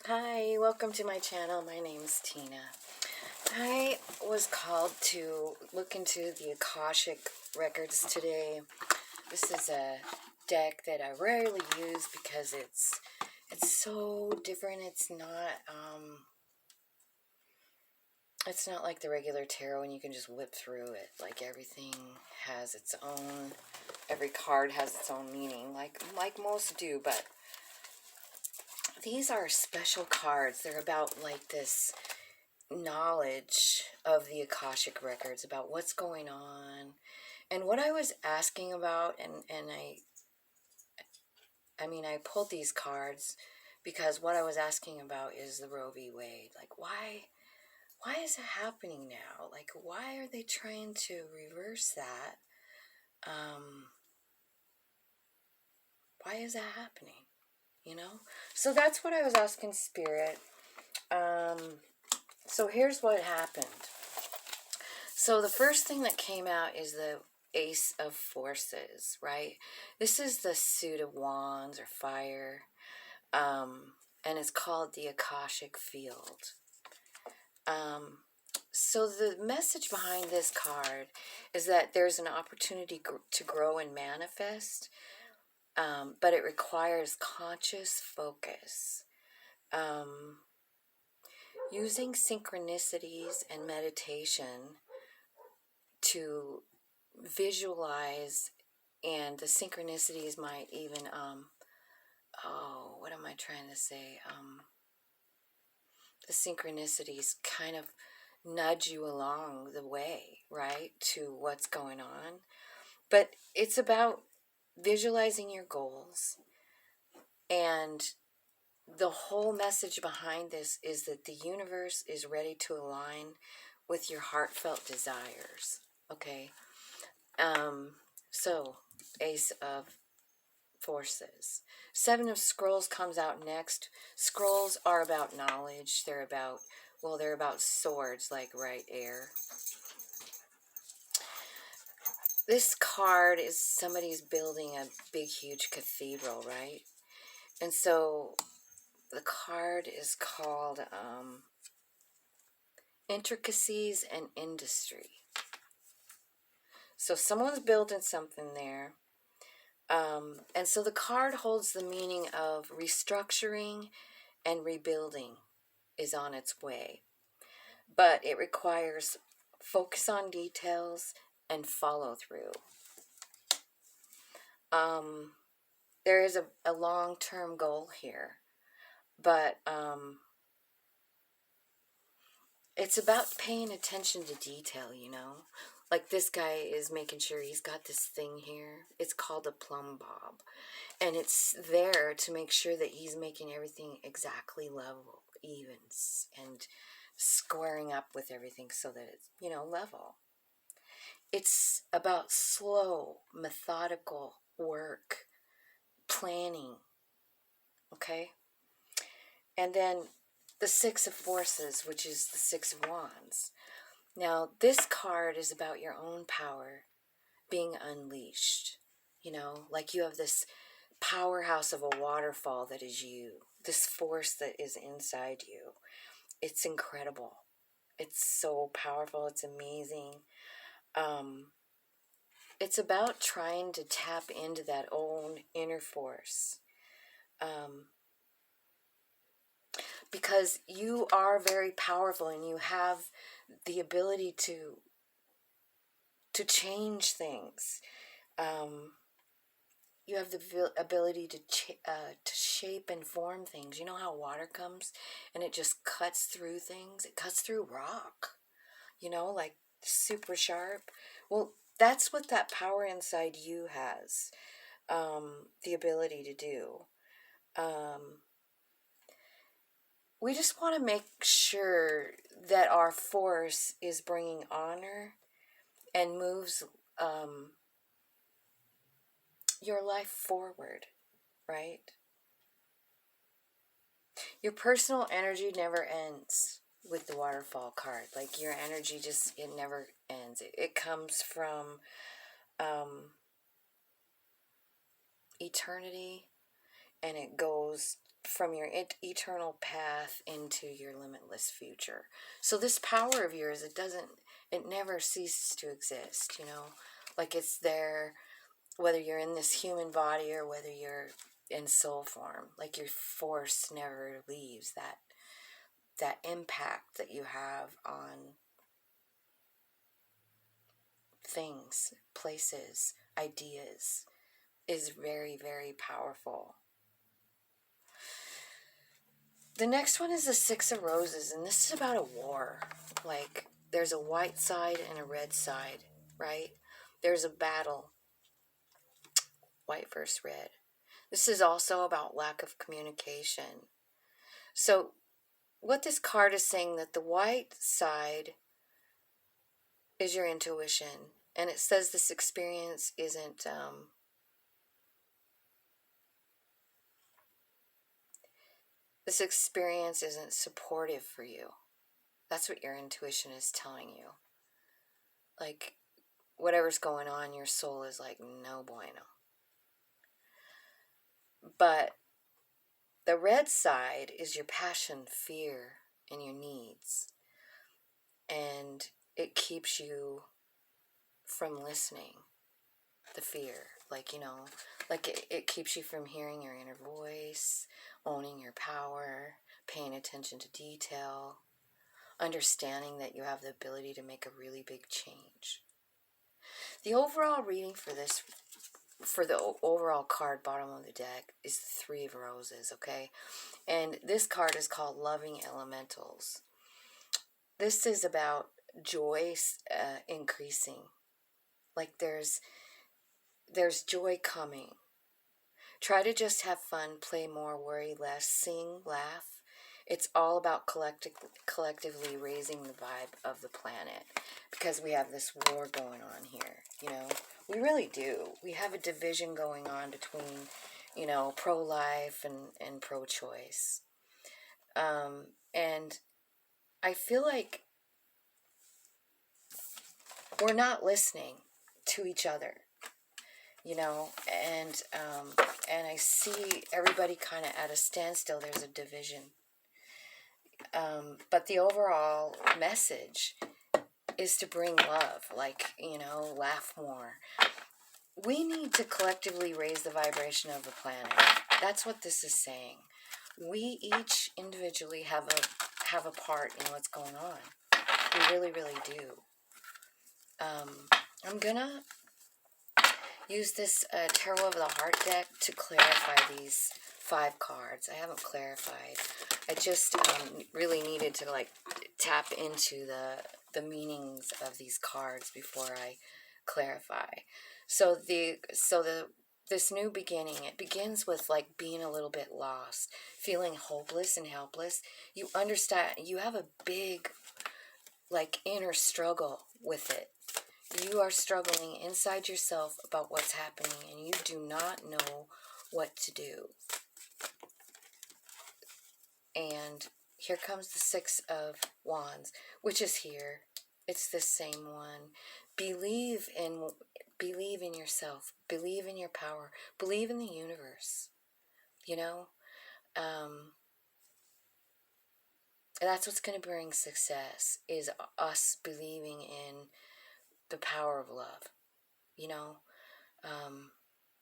Hi, welcome to my channel. My name's Tina. I was called to look into the Akashic Records today. This is a deck that I rarely use because it's so different. It's not like the regular tarot and you can just whip through it. Like everything has its own, every card has its own meaning, like most do, but these are special cards. They're about like this knowledge of the Akashic Records, about what's going on. And what I was asking about, and I pulled these cards because what I was asking about is the Roe v. Wade. Like, why is it happening now? Like, why are they trying to reverse that? Why is that happening? So that's what I was asking Spirit. So here's what happened. So the first thing that came out is the Ace of Forces, right? This is the suit of wands or fire, and it's called the Akashic Field. So the message behind this card is that there's an opportunity to grow and manifest, but it requires conscious focus. Using synchronicities and meditation to visualize, and the synchronicities might even what am I trying to say? The synchronicities kind of nudge you along the way, right, to what's going on. But it's about visualizing your goals, and the whole message behind this is that the universe is ready to align with your heartfelt desires. Okay. So Ace of Forces. Seven of Scrolls comes out next. Scrolls are about knowledge. They're about swords, like right air. This card is somebody's building a big, huge cathedral, right? And so the card is called Intricacies and Industry. So someone's building something there. And so the card holds the meaning of restructuring and rebuilding is on its way. But it requires focus on details and follow through. There is a long-term goal here, but it's about paying attention to detail, Like this guy is making sure he's got this thing here. It's called a plumb bob. And it's there to make sure that he's making everything exactly level, even, and squaring up with everything so that it's, level. It's about slow, methodical work, planning, okay? And then the Six of Forces, which is the Six of Wands. Now, this card is about your own power being unleashed. Like you have this powerhouse of a waterfall that is you, this force that is inside you. It's incredible. It's so powerful. It's amazing. It's about trying to tap into that own inner force. Because you are very powerful and you have the ability to change things. You have the ability to shape and form things. You know how water comes and it just cuts through things? It cuts through rock, like super sharp. Well, that's what that power inside you has, the ability to do. We just want to make sure that our force is bringing honor and moves your life forward, right? Your personal energy never ends with the waterfall card. Like your energy it never ends. It comes from eternity, and it goes from your eternal path into your limitless future. So this power of yours, it never ceases to exist, you know? Like it's there, whether you're in this human body or whether you're in soul form. Like your force never leaves. That impact that you have on things, places, ideas is very, very powerful. The next one is the Six of Roses, and this is about a war. Like, there's a white side and a red side, right? There's a battle, white versus red. This is also about lack of communication. So, what this card is saying, that the white side is your intuition, and it says this experience isn't supportive for you. That's what your intuition is telling you. Like, whatever's going on, your soul is like, no bueno. But the red side is your passion, fear, and your needs. And it keeps you from listening. The fear, like, you know, like it keeps you from hearing your inner voice, owning your power, paying attention to detail, understanding that you have the ability to make a really big change. The overall reading for the overall card, bottom of the deck, is the Three of Roses, okay? And this card is called Loving Elementals. This is about joy increasing. Like there's joy coming. Try to just have fun, play more, worry less, sing, laugh. It's all about collectively raising the vibe of the planet, because we have this war going on here, you know. We really do. We have a division going on between, you know, pro-life and pro-choice. And I feel like we're not listening to each other, you know, and I see everybody kind of at a standstill. There's a division. But the overall message is to bring love, like, you know, laugh more. We need to collectively raise the vibration of the planet. That's what this is saying. We each individually have a part in what's going on. We really, really do. I'm gonna use this Tarot of the Heart deck to clarify these 5 cards. I haven't clarified. I just really needed to like tap into the meanings of these cards before I clarify. So this new beginning, it begins with like being a little bit lost, feeling hopeless and helpless. You understand, you have a big like inner struggle with it. You are struggling inside yourself about what's happening, and you do not know what to do. And here comes the Six of Wands, which is here. It's the same one. Believe in yourself. Believe in your power. Believe in the universe. You know? And that's what's going to bring success, is us believing in the power of love. You know?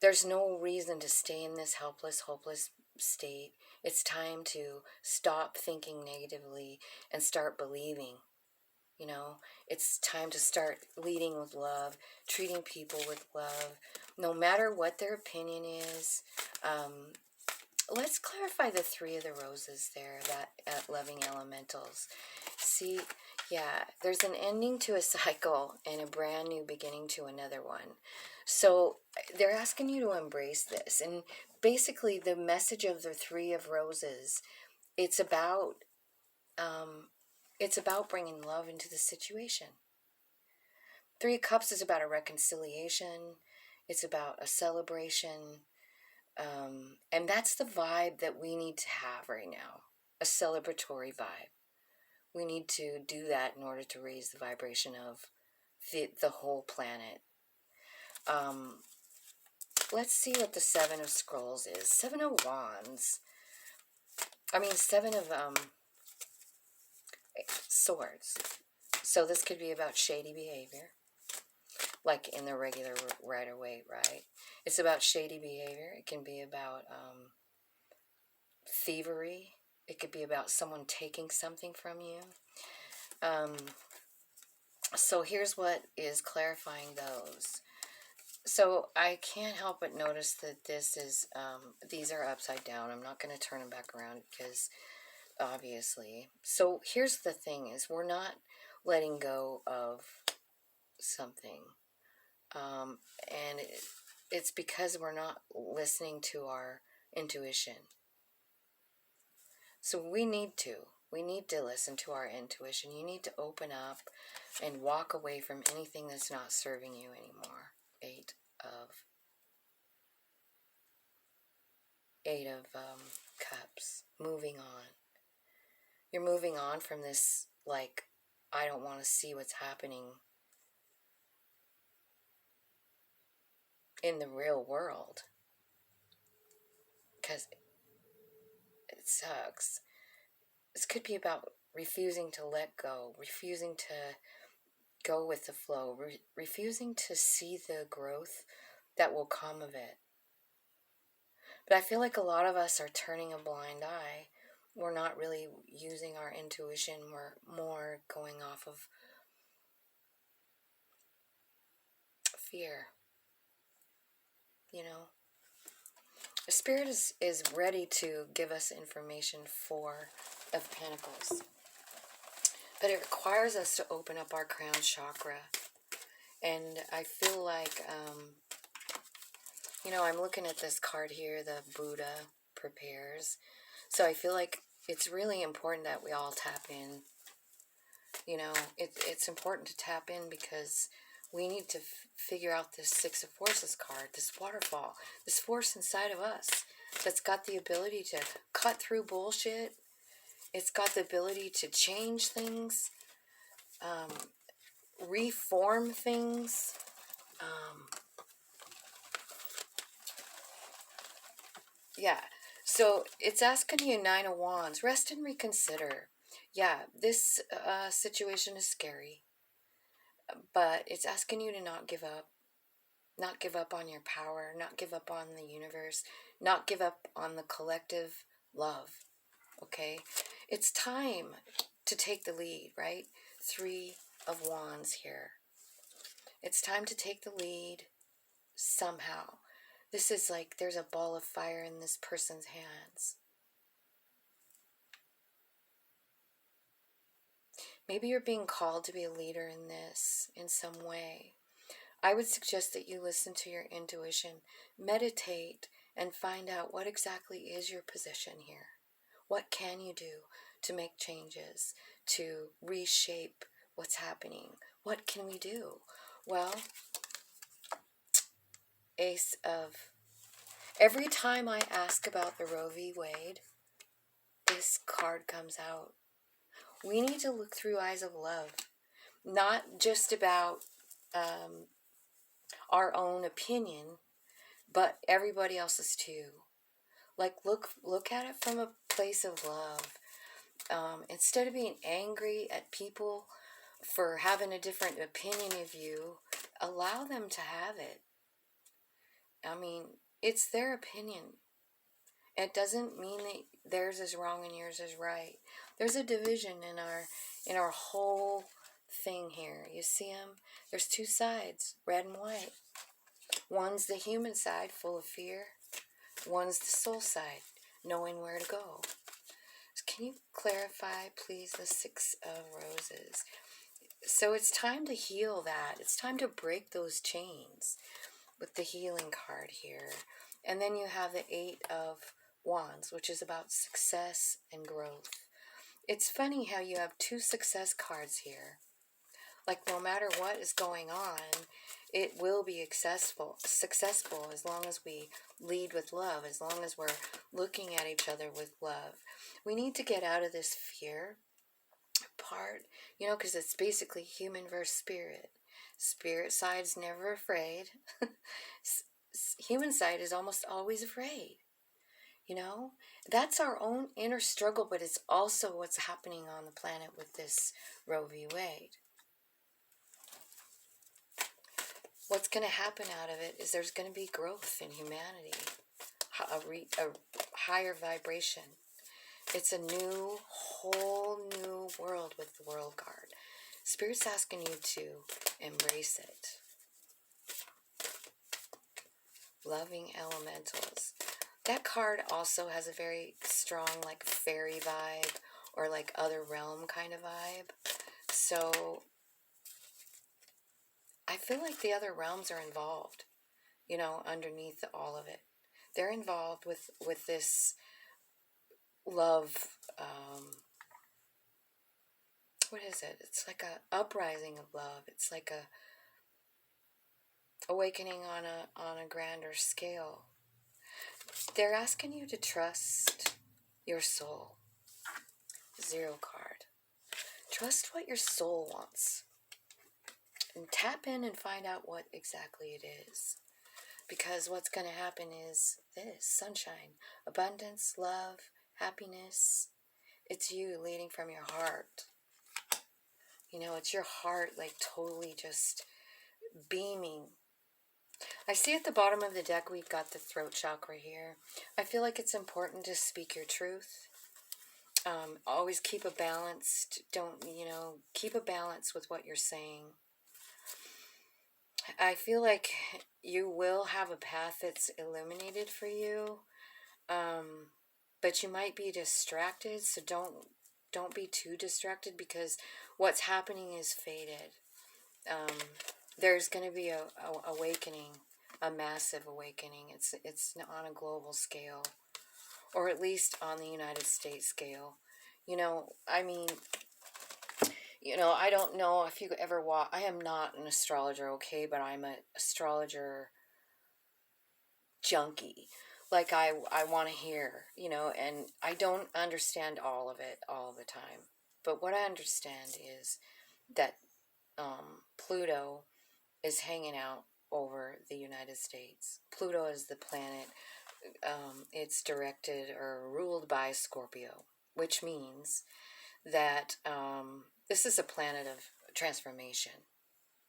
There's no reason to stay in this helpless, hopeless state. It's time to stop thinking negatively and start believing. You know, it's time to start leading with love, treating people with love, no matter what their opinion is. Let's clarify the Three of the Roses there, that loving elementals. See, yeah, there's an ending to a cycle and a brand new beginning to another one. So they're asking you to embrace this. And basically the message of the Three of Roses, it's about bringing love into the situation. Three of Cups is about a reconciliation. It's about a celebration. And that's the vibe that we need to have right now, a celebratory vibe. We need to do that in order to raise the vibration of the whole planet. Let's see what the Seven of Scrolls is. Seven of Wands. I mean, seven of swords. So this could be about shady behavior, like in the regular Rider-Waite, right? It's about shady behavior. It can be about thievery. It could be about someone taking something from you. Um, so here's what is clarifying those. So I can't help but notice that this is, these are upside down. I'm not going to turn them back around because obviously. So here's the thing is we're not letting go of something. And it's because we're not listening to our intuition. So we need to. We need to listen to our intuition. You need to open up and walk away from anything that's not serving you anymore. Eight of Cups. Moving on. You're moving on from this, like, I don't want to see what's happening in the real world. Because it sucks. This could be about refusing to let go, refusing to go with the flow, refusing to see the growth that will come of it. But I feel like a lot of us are turning a blind eye. We're not really using our intuition. We're more going off of fear. You know? The Spirit is ready to give us information of Pentacles. But it requires us to open up our crown chakra. And I feel like, I'm looking at this card here, the Buddha prepares. So I feel like it's really important that we all tap in. It's important to tap in because we need to figure out this Six of Forces card, this waterfall, this force inside of us that's got the ability to cut through bullshit. It's got the ability to change things, reform things. Yeah, so it's asking you Nine of Wands, rest and reconsider. Yeah, this situation is scary, but it's asking you to not give up. Not give up on your power, not give up on the universe, not give up on the collective love, okay? It's time to take the lead, right? Three of Wands here. It's time to take the lead somehow. This is like there's a ball of fire in this person's hands. Maybe you're being called to be a leader in this in some way. I would suggest that you listen to your intuition, meditate, and find out what exactly is your position here. What can you do to make changes, to reshape what's happening? What can we do? Well, Ace of... Every time I ask about the Roe v. Wade, this card comes out. We need to look through eyes of love, not just about our own opinion, but everybody else's too. Like, look at it from a place of love. Instead of being angry at people for having a different opinion of you, allow them to have it. I mean, it's their opinion. It doesn't mean that theirs is wrong and yours is right. There's a division in our whole thing here. You see them? There's two sides, red and white. One's the human side, full of fear. One's the soul side, knowing where to go. So can you clarify, please, the Six of Roses? So it's time to heal that. It's time to break those chains with the healing card here. And then you have the Eight of Wands, which is about success and growth. It's funny how you have two success cards here. Like, no matter what is going on, it will be successful as long as we lead with love, as long as we're looking at each other with love. We need to get out of this fear part, because it's basically human versus spirit. Spirit side's never afraid. Human side is almost always afraid. You know, that's our own inner struggle, but it's also what's happening on the planet with this Roe v. Wade. What's going to happen out of it is there's going to be growth in humanity, a higher vibration. It's a new, whole new world with the World Guard. Spirit's asking you to embrace it. Loving elementals. That card also has a very strong, like, fairy vibe or like other realm kind of vibe. So I feel like the other realms are involved, you know, underneath all of it. They're involved with this love. What is it? It's like a uprising of love. It's like a awakening on a grander scale. They're asking you to trust your soul. 0 card. Trust what your soul wants. And tap in and find out what exactly it is. Because what's going to happen is this: sunshine, abundance, love, happiness. It's you leading from your heart. You know, it's your heart, like, totally just beaming. I see at the bottom of the deck we've got the throat chakra here. I feel like it's important to speak your truth. Always keep a balanced, keep a balance with what you're saying. I feel like you will have a path that's illuminated for you, but you might be distracted, so don't be too distracted, because what's happening is faded. There's going to be a awakening, a massive awakening. It's on a global scale, or at least on the United States scale. You know, I mean, you know, I don't know if you ever watch. I am not an astrologer, okay, but I'm an astrologer junkie. Like, I want to hear, you know, and I don't understand all of it all the time. But what I understand is that Pluto is hanging out over the United States. Pluto is the planet. It's directed or ruled by Scorpio, which means that this is a planet of transformation.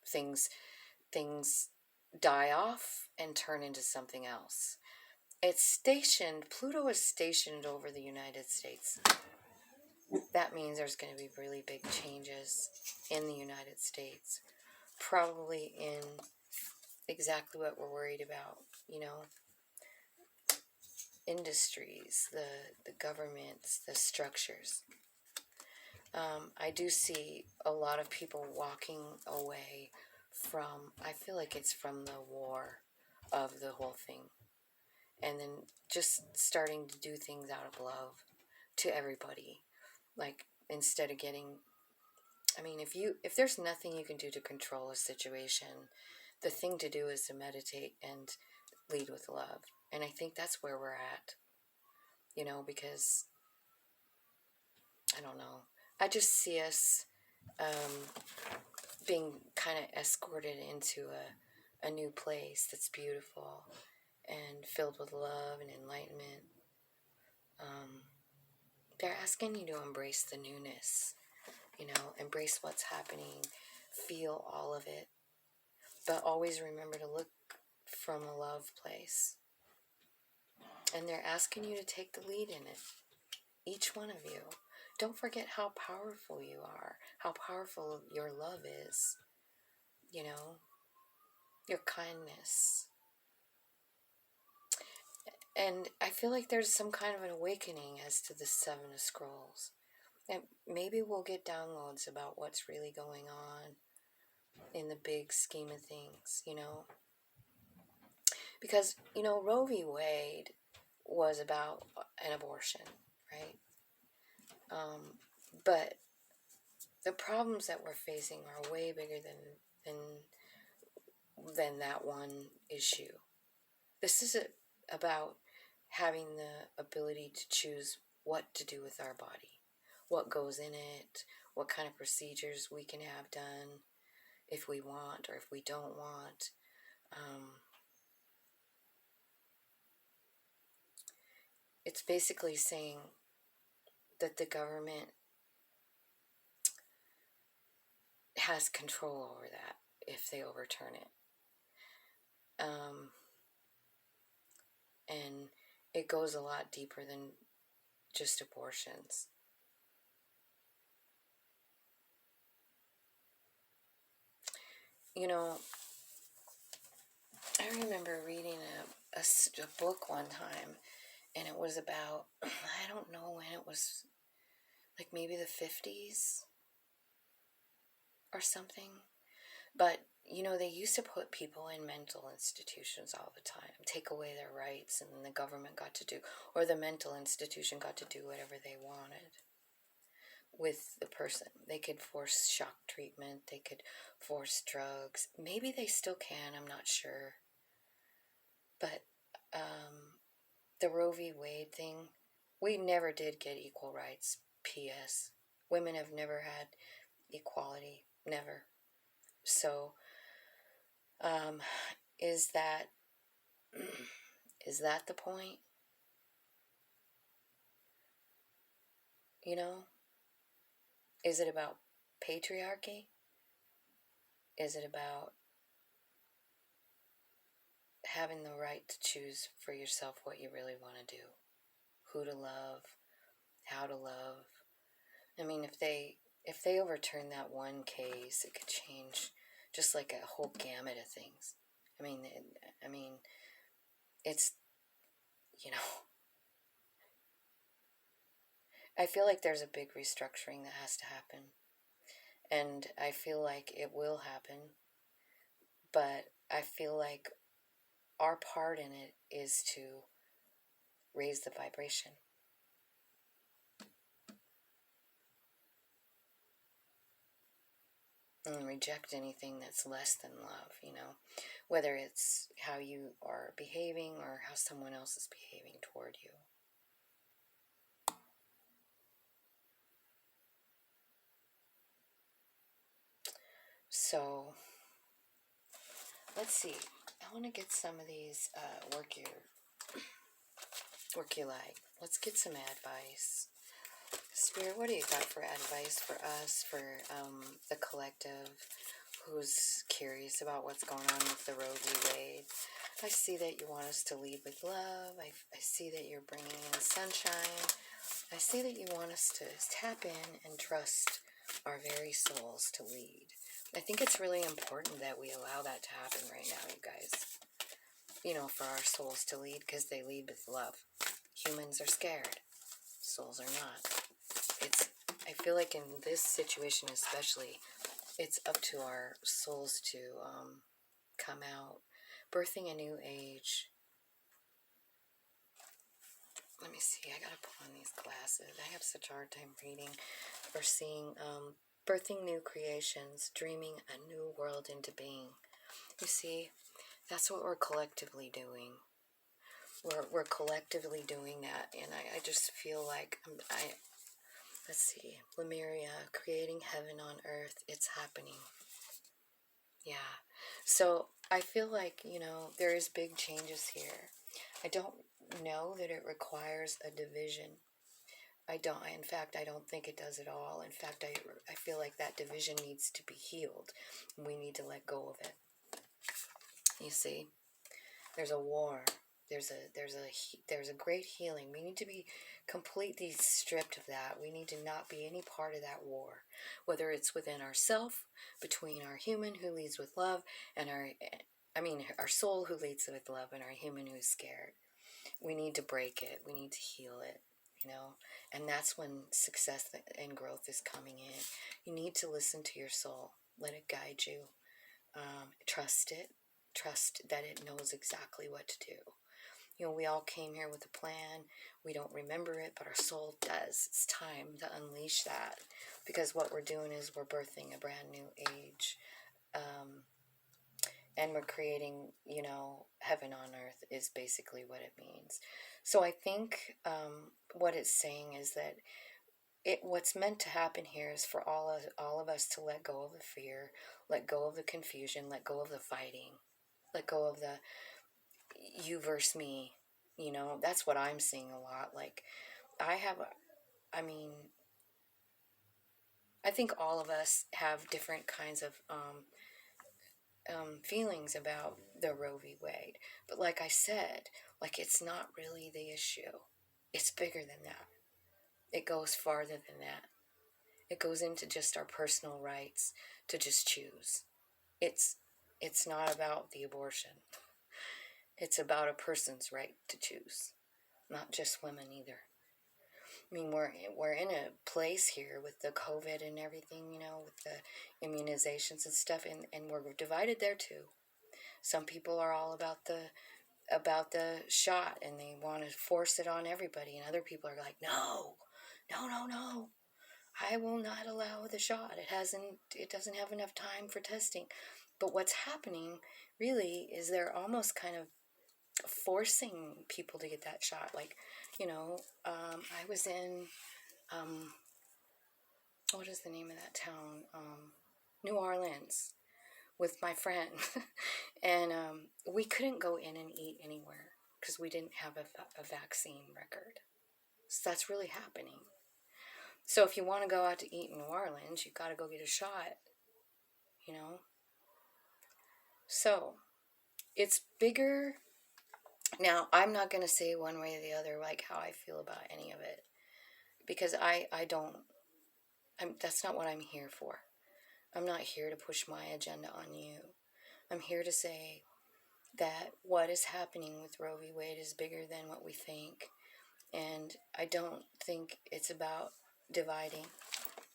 Things die off and turn into something else. Pluto is stationed over the United States. That means there's going to be really big changes in the United States. Probably in exactly what we're worried about, you know. Industries, the governments, the structures. I do see a lot of people walking away from, I feel like it's from the war of the whole thing. And then just starting to do things out of love to everybody. Like, instead of getting, I mean, if there's nothing you can do to control a situation, the thing to do is to meditate and lead with love. And I think that's where we're at. You know, because, I don't know. I just see us being kind of escorted into a new place that's beautiful and filled with love and enlightenment. They're asking you to embrace the newness, you know, embrace what's happening, feel all of it, but always remember to look from a love place. And they're asking you to take the lead in it, each one of you. Don't forget how powerful you are, how powerful your love is, you know, your kindness. And I feel like there's some kind of an awakening as to the 7 of Scrolls. And maybe we'll get downloads about what's really going on in the big scheme of things, you know. Because, you know, Roe v. Wade was about an abortion, right? But the problems that we're facing are way bigger than that one issue. This is about having the ability to choose what to do with our body, what goes in it, what kind of procedures we can have done if we want or if we don't want. It's basically saying that the government has control over that if they overturn it. And it goes a lot deeper than just abortions. You know, I remember reading a book one time, and it was about, I don't know when it was, like maybe the 50s or something. But, they used to put people in mental institutions all the time, take away their rights, and then the government got to do, or the mental institution got to do whatever they wanted with the person. They could force shock treatment, they could force drugs. Maybe they still can, I'm not sure. But the Roe v. Wade thing, we never did get equal rights, P.S. Women have never had equality, never. So, is that the point? Is it about patriarchy? Is it about having the right to choose for yourself what you really want to do? Who to love, how to love. I mean, if they overturn that one case, it could change just like a whole gamut of things. I mean, it's, I feel like there's a big restructuring that has to happen. And I feel like it will happen. But I feel like our part in it is to raise the vibration. And reject anything that's less than love, whether it's how you are behaving or how someone else is behaving toward you. So, let's see. I want to get some of these work you like. Let's get some advice. Spirit, what do you got for advice for us, for the collective who's curious about what's going on with the Roe v. Wade? I see that you want us to lead with love. I see that you're bringing in sunshine. I see that you want us to tap in and trust our very souls to lead. I think it's really important that we allow that to happen right now, you guys. For our souls to lead, because they lead with love. Humans are scared. Souls are not. I feel like in this situation especially, it's up to our souls to come out, birthing a new age. Let me see, I gotta put on these glasses. I have such a hard time reading or seeing. Birthing new creations, dreaming a new world into being. You see, that's what we're collectively doing. We're collectively doing that, and I just feel like let's see, Lemuria, creating heaven on earth, it's happening. Yeah. So I feel like, there is big changes here. I don't know that it requires a division. In fact, I don't think it does at all. In fact, I feel like that division needs to be healed. We need to let go of it. You see, there's a war. There's a great healing. We need to be completely stripped of that. We need to not be any part of that war, whether it's within ourself, between our human who leads with love and our soul who leads with love and our human who's scared. We need to break it. We need to heal it, and that's when success and growth is coming in. You need to listen to your soul. Let it guide you. Trust it. Trust that it knows exactly what to do. We all came here with a plan. We don't remember it, but our soul does. It's time to unleash that, because what we're doing is we're birthing a brand new age. And we're creating, heaven on earth is basically what it means. So I think what it's saying is that what's meant to happen here is for all of us to let go of the fear, let go of the confusion, let go of the fighting, let go of the you versus me. You know, that's what I'm seeing a lot. Like, I have, I mean, I think all of us have different kinds of feelings about the Roe v. Wade. But like I said, like, it's not really the issue. It's bigger than that. It goes farther than that. It goes into just our personal rights to just choose. It's it's not about the abortion. It's about a person's right to choose, not just women either. I mean, we're in a place here with the COVID and everything, you know, with the immunizations and stuff, and we're divided there too. Some people are all about the shot and they want to force it on everybody, and other people are like, no, no, no, no. I will not allow the shot. It doesn't have enough time for testing. But what's happening really is they're almost kind of forcing people to get that shot. Like, you know, I was in, what is the name of that town? New Orleans with my friend. And we couldn't go in and eat anywhere because we didn't have a vaccine record. So that's really happening. So if you want to go out to eat in New Orleans, you've got to go get a shot, you know? So it's bigger. Now, I'm not going to say one way or the other, like, how I feel about any of it, because I don't, that's not what I'm here for. I'm not here to push my agenda on you. I'm here to say that what is happening with Roe v. Wade is bigger than what we think. And I don't think it's about dividing.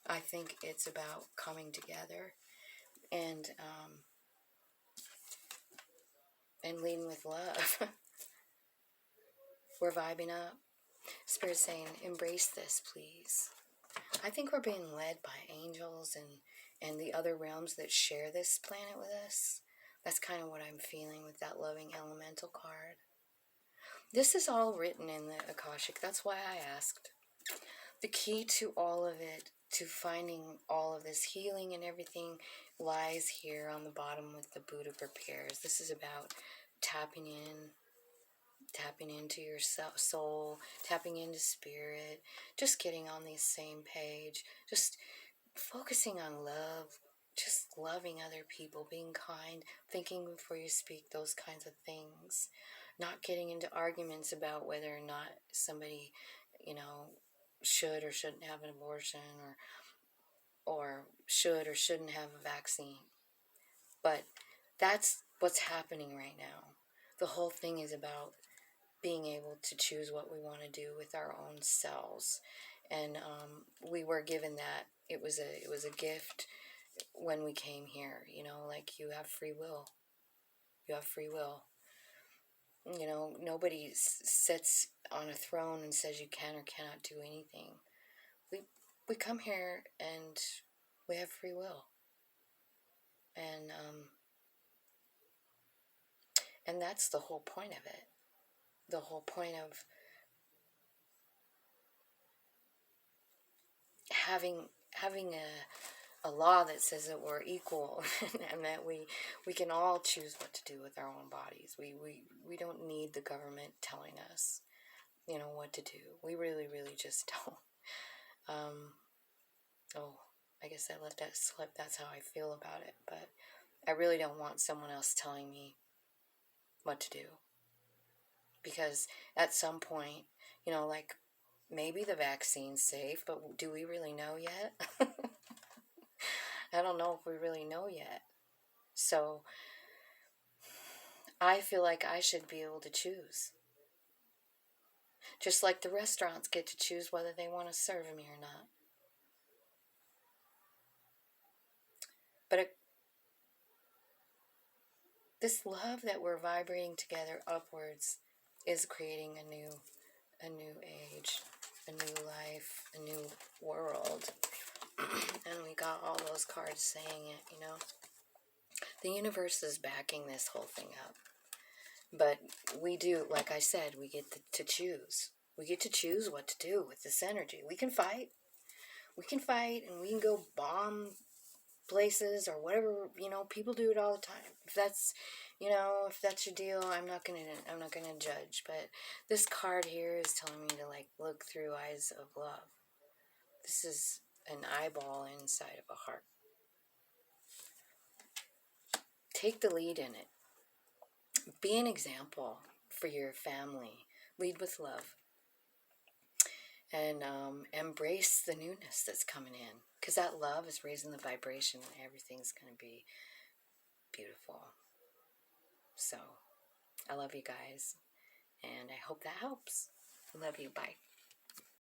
I think it's about coming together and leading with love. We're vibing up. Spirit's saying, embrace this, please. I think we're being led by angels and the other realms that share this planet with us. That's kind of what I'm feeling with that loving elemental card. This is all written in the Akashic. That's why I asked. The key to all of it, to finding all of this healing and everything, lies here on the bottom with the Buddha prepares. This is about tapping into your soul, tapping into spirit, just getting on the same page, just focusing on love, just loving other people, being kind, thinking before you speak, those kinds of things. Not getting into arguments about whether or not somebody, you know, should or shouldn't have an abortion, or should or shouldn't have a vaccine. But that's what's happening right now. The whole thing is about being able to choose what we want to do with our own selves. And we were given that. It was a gift when we came here, you know, like, you have free will. You have free will. You know, nobody sits on a throne and says you can or cannot do anything. We come here and we have free will. And that's the whole point of it. The whole point of having a law that says that we're equal and that we can all choose what to do with our own bodies. We don't need the government telling us, you know, what to do. We really, really just don't. I guess I let that slip. That's how I feel about it. But I really don't want someone else telling me what to do. Because at some point, you know, like, maybe the vaccine's safe, but do we really know yet? I don't know if we really know yet. So I feel like I should be able to choose. Just like the restaurants get to choose whether they want to serve me or not. But this love that we're vibrating together upwards is creating a new age, a new life, a new world. And we got all those cards saying it, you know. The universe is backing this whole thing up. But we do, like I said, we get to choose. We get to choose what to do with this energy. We can fight. We can fight and we can go bomb places or whatever, you know, people do it all the time. If that's, you know, if that's your deal, I'm not gonna judge. But this card here is telling me to like look through eyes of love. This is an eyeball inside of a heart. Take the lead in it. Be an example for your family. Lead with love. And embrace the newness that's coming in. Because that love is raising the vibration and everything's going to be beautiful. So, I love you guys. And I hope that helps. I love you. Bye.